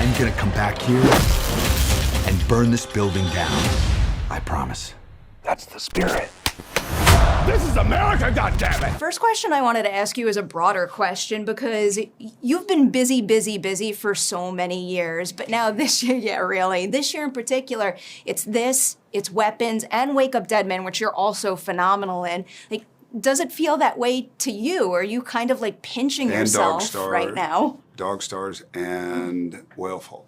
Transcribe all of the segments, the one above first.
I'm gonna come back here and burn this building down. I promise. That's the spirit. This is America, goddammit! First question I wanted to ask you is a broader question because you've been busy for so many years, but now this year, yeah, really, this year in particular, it's Weapons and Wake Up Dead Men, which you're also phenomenal in. Like, does it feel that way to you? Or are you kind of like pinching yourself right now? Dog Stars and Whaleful.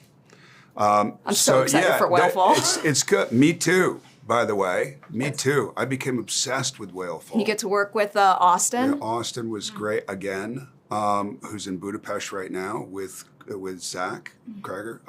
I'm so excited for Whaleful. It's good. Me too. By the way, me too. I became obsessed with Whaleful. You get to work with Austin? Yeah, Austin was great again, who's in Budapest right now with Zach Kreger.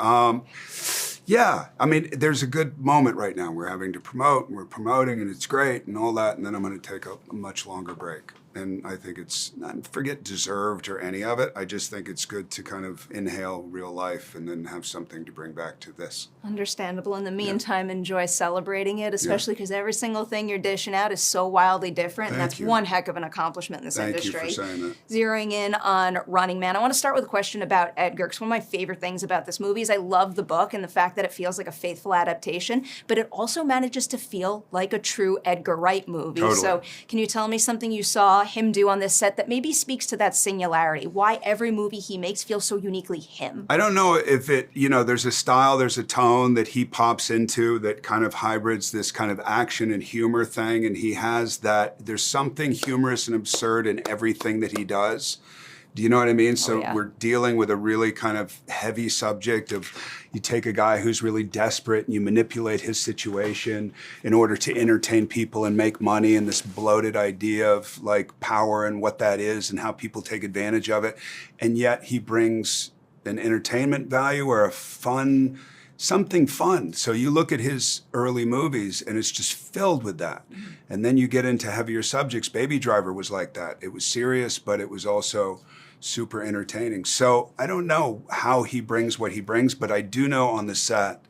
Yeah, I mean, there's a good moment right now. We're having to promote, and we're promoting, and it's great, and all that, and then I'm going to take a much longer break. And I think it's, forget deserved or any of it. I just think it's good to kind of inhale real life and then have something to bring back to this. Understandable. In the meantime, enjoy celebrating it, especially because every single thing you're dishing out is so wildly different. And that's one heck of an accomplishment in this industry. Thank you for saying that. Zeroing in on Running Man, I want to start with a question about Edgar, because one of my favorite things about this movie is I love the book and the fact that it feels like a faithful adaptation, but it also manages to feel like a true Edgar Wright movie. Totally. So can you tell me something you saw him do on this set that maybe speaks to that singularity? Why every movie he makes feels so uniquely him? I don't know if it, there's a style, there's a tone that he pops into that kind of hybrids this kind of action and humor thing, and he has that, there's something humorous and absurd in everything that he does. Do you know what I mean? So we're dealing with a really kind of heavy subject of, you take a guy who's really desperate and you manipulate his situation in order to entertain people and make money, and this bloated idea of like power and what that is and how people take advantage of it. And yet he brings an entertainment value or a fun, something fun. So you look at his early movies and it's just filled with that. And then you get into heavier subjects. Baby Driver was like that. It was serious, but it was also super entertaining. So I don't know how he brings what he brings, but I do know on the set,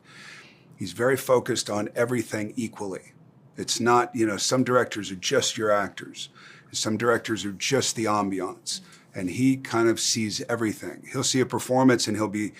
he's very focused on everything equally. It's not, some directors are just your actors. Some directors are just the ambiance. And he kind of sees everything. He'll see a performance and he'll be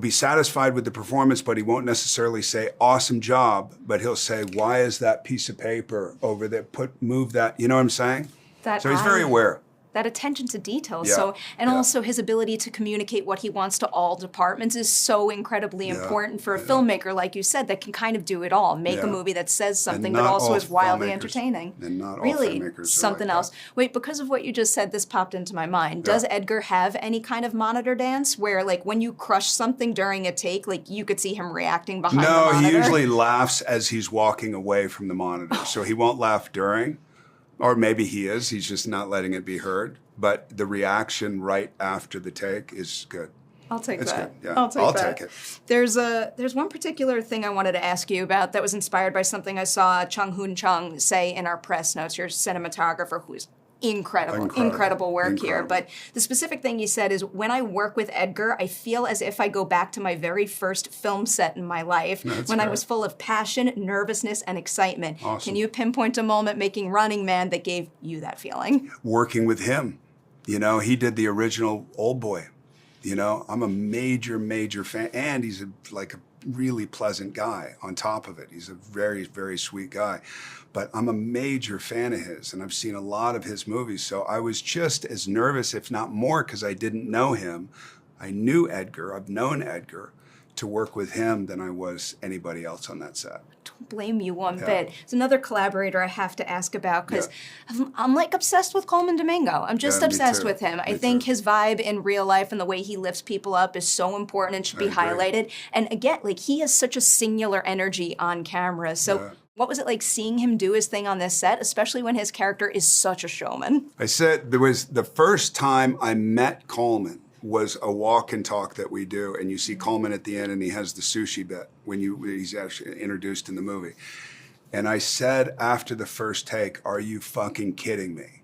satisfied with the performance, but he won't necessarily say, awesome job, but he'll say, why is that piece of paper over there? Move that, you know what I'm saying? So he's very aware. That attention to detail. Yeah. Also his ability to communicate what he wants to all departments is so incredibly important for a filmmaker, like you said, that can kind of do it all. Make a movie that says something, but also is wildly entertaining. And not all really, filmmakers something are like else. Wait, because of what you just said, this popped into my mind. Does Edgar have any kind of monitor dance where, like, when you crush something during a take, like, you could see him reacting behind the monitor? No, he usually laughs as he's walking away from the monitor. So he won't laugh during, or maybe he is. He's just not letting it be heard. But the reaction right after the take is good. I'll take it's that. Good. Yeah. I'll take it. There's one particular thing I wanted to ask you about that was inspired by something I saw Chung Hoon Chung say in our press notes, your cinematographer, who's incredible work here. But the specific thing you said is, when I work with Edgar, I feel as if I go back to my very first film set in my life, when I was full of passion, nervousness, and excitement. Awesome. Can you pinpoint a moment making Running Man that gave you that feeling? Working with him. He did the original Old Boy. I'm a major fan, and he's a really pleasant guy on top of it. He's a very, very sweet guy. But I'm a major fan of his, and I've seen a lot of his movies. So I was just as nervous, if not more, because I didn't know him. I knew Edgar. I've known Edgar. To work with him than I was anybody else on that set. Don't blame you one bit. There's another collaborator I have to ask about, because I'm like obsessed with Colman Domingo. I'm just obsessed with him. I think his vibe in real life and the way he lifts people up is so important and should be highlighted. And again, he has such a singular energy on camera. So what was it like seeing him do his thing on this set, especially when his character is such a showman? I said there was the first time I met Colman was a walk and talk that we do, and you see Colman at the end, and he has the sushi bit when he's actually introduced in the movie. And I said after the first take, "Are you fucking kidding me?"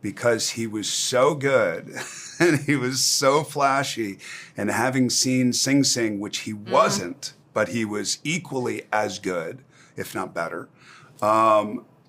Because he was so good, and he was so flashy, and having seen Sing Sing, which he wasn't, but he was equally as good, if not better.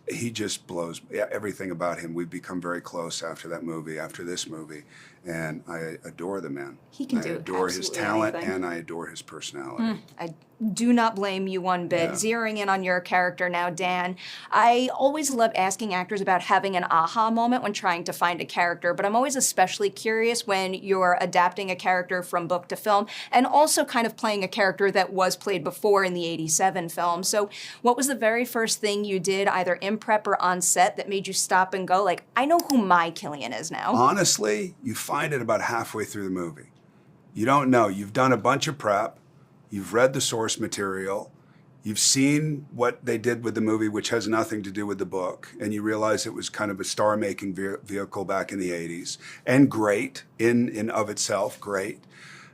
He just blows everything about him. We've become very close after that movie, after this movie. And I adore the man. He can I do adore his absolutely talent, anything. and I adore his personality. I do not blame you one bit. Yeah. Zeroing in on your character now, Dan, I always love asking actors about having an aha moment when trying to find a character, but I'm always especially curious when you're adapting a character from book to film, and also kind of playing a character that was played before in the '87 film. So what was the very first thing you did, either in prep or on set, that made you stop and go, like, I know who my Killian is now? Honestly, you find it about halfway through the movie. You don't know. You've done a bunch of prep. You've read the source material. You've seen what they did with the movie, which has nothing to do with the book. And you realize it was kind of a star-making vehicle back in the 80s. And great, in of itself, great.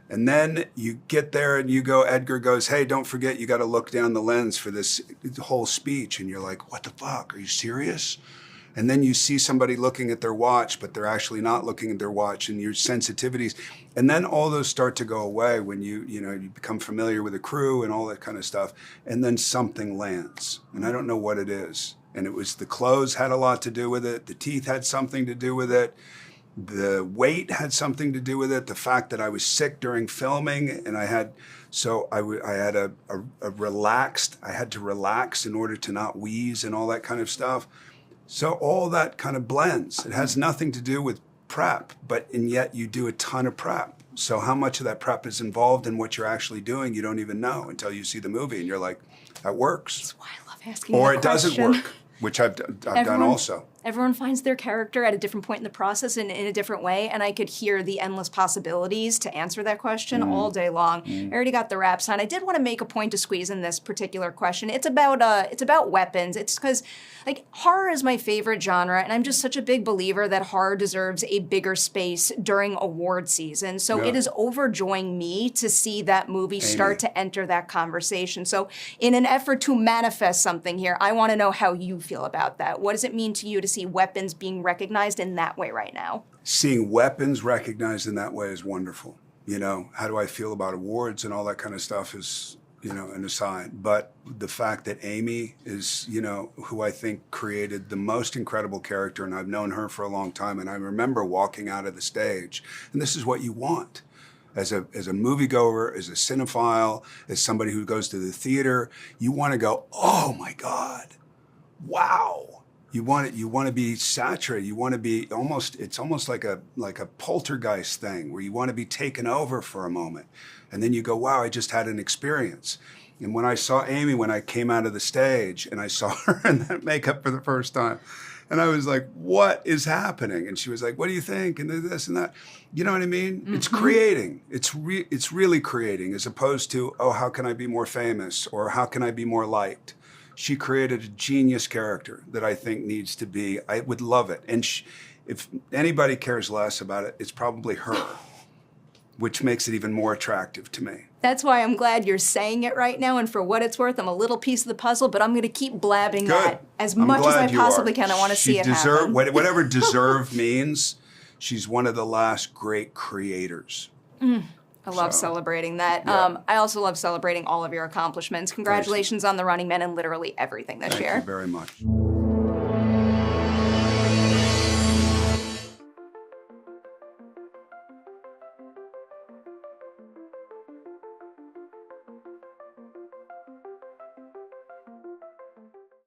And then you get there and you go, Edgar goes, hey, don't forget, you got to look down the lens for this whole speech. And you're like, what the fuck? Are you serious? And then you see somebody looking at their watch, but they're actually not looking at their watch, and your sensitivities. And then all those start to go away when you become familiar with the crew and all that kind of stuff. And then something lands. And I don't know what it is. And it was the clothes had a lot to do with it. The teeth had something to do with it. The weight had something to do with it. The fact that I was sick during filming, and I had to relax in order to not wheeze and all that kind of stuff. So all that kind of blends. It has nothing to do with prep, and yet you do a ton of prep. So how much of that prep is involved in what you're actually doing, you don't even know until you see the movie, and you're like, that works. That's why I love asking or that it doesn't question. work, which I've done also. Everyone finds their character at a different point in the process and in a different way, and I could hear the endless possibilities to answer that question all day long. I already got the raps on. I did want to make a point to squeeze in this particular question. It's about weapons. It's because, like, horror is my favorite genre, and I'm just such a big believer that horror deserves a bigger space during award season. So it is overjoying me to see that movie start to enter that conversation. So in an effort to manifest something here, I want to know how you feel about that. What does it mean to you to see weapons being recognized in that way right now? Seeing weapons recognized in that way is wonderful. You know, how do I feel about awards and all that kind of stuff is, an aside. But the fact that Amy is, who I think created the most incredible character, and I've known her for a long time, and I remember walking out of the stage, and this is what you want. As a moviegoer, as a cinephile, as somebody who goes to the theater, you want to go, oh my God, wow. You want to be saturated. You want to be it's almost like a poltergeist thing where you want to be taken over for a moment. And then you go, wow, I just had an experience. And when I saw Amy, when I came out of the stage and I saw her in that makeup for the first time, and I was like, what is happening? And she was like, what do you think? And this and that. You know what I mean? Mm-hmm. It's creating. It's really creating, as opposed to, oh, how can I be more famous? Or how can I be more liked? She created a genius character that I think needs to be, I would love it. And if anybody cares less about it, it's probably her, which makes it even more attractive to me. That's why I'm glad you're saying it right now, and for what it's worth, I'm a little piece of the puzzle, but I'm going to keep blabbing that as much as I possibly can. I want to see it happen. Whatever deserve means, she's one of the last great creators. I love celebrating that. Yeah. I also love celebrating all of your accomplishments. Congratulations on The Running Man and literally everything this year. Thank you very much.